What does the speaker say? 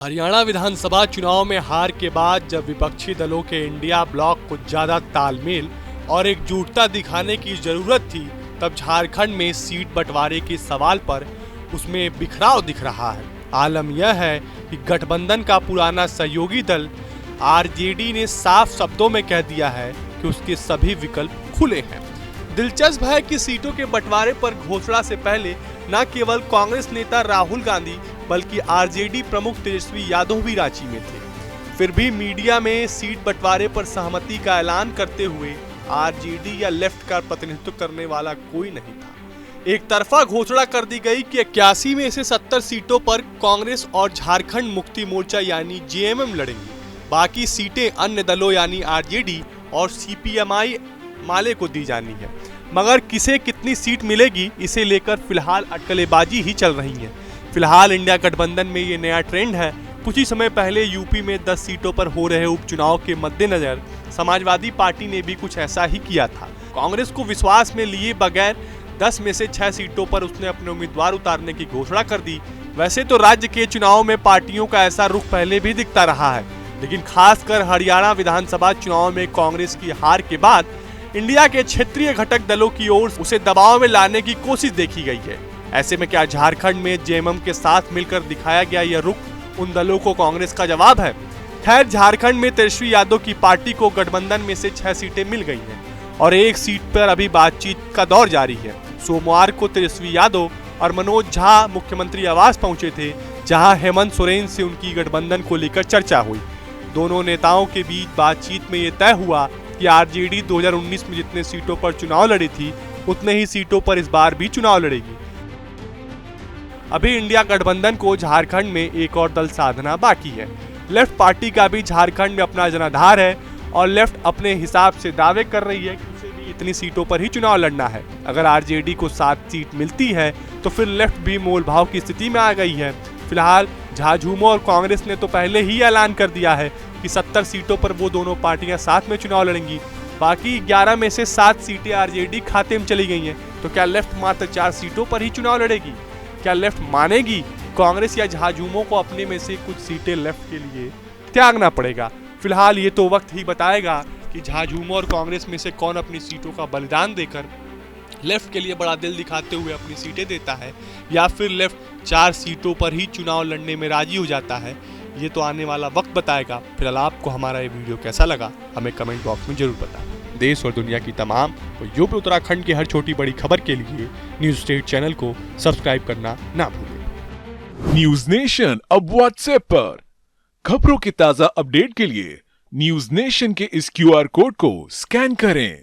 हरियाणा विधानसभा चुनाव में हार के बाद जब विपक्षी दलों के इंडिया ब्लॉक को ज्यादा तालमेल और एकजुटता दिखाने की जरूरत थी, तब झारखंड में सीट बंटवारे के सवाल पर उसमें बिखराव दिख रहा है। आलम यह है कि गठबंधन का पुराना सहयोगी दल आरजेडी ने साफ शब्दों में कह दिया है कि उसके सभी विकल्प खुले हैं। दिलचस्प है कि सीटों के बंटवारे पर घोषणा से पहले न केवल कांग्रेस नेता राहुल गांधी बल्कि आरजेडी प्रमुख तेजस्वी यादव भी रांची में थे। फिर भी मीडिया में सीट बंटवारे पर सहमति का ऐलान करते हुए आरजेडी या लेफ्ट का प्रतिनिधित्व करने वाला कोई नहीं था। एक तरफा घोषणा कर दी गई कि 81 में से 70 सीटों पर कांग्रेस और झारखंड मुक्ति मोर्चा यानी जेएमएम लड़ेंगे। बाकी सीटें अन्य दलों यानी आरजेडी और सीपीएमआई माले को दी जानी है, मगर किसे कितनी सीट मिलेगी इसे लेकर फिलहाल अटकलेबाजी ही चल रही है। फिलहाल इंडिया गठबंधन में ये नया ट्रेंड है। कुछ ही समय पहले यूपी में 10 सीटों पर हो रहे उपचुनाव के मद्देनजर समाजवादी पार्टी ने भी कुछ ऐसा ही किया था। कांग्रेस को विश्वास में लिए बगैर 10 में से 6 सीटों पर उसने अपने उम्मीदवार उतारने की घोषणा कर दी। वैसे तो राज्य के चुनाव में पार्टियों का ऐसा रुख पहले भी दिखता रहा है, लेकिन खासकर हरियाणा विधानसभा चुनाव में कांग्रेस की हार के बाद इंडिया के क्षेत्रीय घटक दलों की ओर उसे दबाव में लाने की कोशिश देखी गई है। ऐसे में क्या झारखंड में जेएमएम के साथ मिलकर दिखाया गया यह रुख उन दलों को कांग्रेस का जवाब है? खैर, झारखंड में तेजस्वी यादव की पार्टी को गठबंधन में से 6 सीटें मिल गई हैं और एक सीट पर अभी बातचीत का दौर जारी है। सोमवार को तेजस्वी यादव और मनोज झा मुख्यमंत्री आवास पहुंचे थे, जहां हेमंत सोरेन से उनकी गठबंधन को लेकर चर्चा हुई। दोनों नेताओं के बीच बातचीत में ये तय हुआ कि आरजेडी 2019 में जितने सीटों पर चुनाव लड़ी थी उतने ही सीटों पर इस बार भी चुनाव लड़ेगी। अभी इंडिया गठबंधन को झारखंड में एक और दल साधना बाकी है। लेफ्ट पार्टी का भी झारखंड में अपना जनाधार है और लेफ्ट अपने हिसाब से दावे कर रही है कि उसे भी इतनी सीटों पर ही चुनाव लड़ना है। अगर आरजेडी को 7 सीट मिलती है तो फिर लेफ्ट भी मोलभाव की स्थिति में आ गई है। फिलहाल झाझूमो और कांग्रेस ने तो पहले ही ऐलान कर दिया है कि 70 सीटों पर वो दोनों पार्टियां साथ में चुनाव लड़ेंगी। बाकी 11 में से 7 सीटें आरजेडी खाते में चली गई हैं। तो क्या लेफ्ट मात्र 4 सीटों पर ही चुनाव लड़ेगी? क्या लेफ्ट मानेगी कांग्रेस या झाझूमो को अपने में से कुछ सीटें लेफ्ट के लिए त्यागना पड़ेगा? फिलहाल ये तो वक्त ही बताएगा कि झाझूमो और कांग्रेस में से कौन अपनी सीटों का बलिदान देकर लेफ्ट के लिए बड़ा दिल दिखाते हुए अपनी सीटें देता है, या फिर लेफ्ट 4 सीटों पर ही चुनाव लड़ने में राजी हो जाता है। ये तो आने वाला वक्त बताएगा। फिलहाल आपको हमारा ये वीडियो कैसा लगा हमें कमेंट बॉक्स में जरूर बताएं। देश और दुनिया की तमाम और यूपी उत्तराखंड की हर छोटी बड़ी खबर के लिए न्यूज स्टेट चैनल को सब्सक्राइब करना ना भूलें। न्यूज नेशन अब व्हाट्सएप पर खबरों के ताजा अपडेट के लिए न्यूज नेशन के इस क्यूआर कोड को स्कैन करें।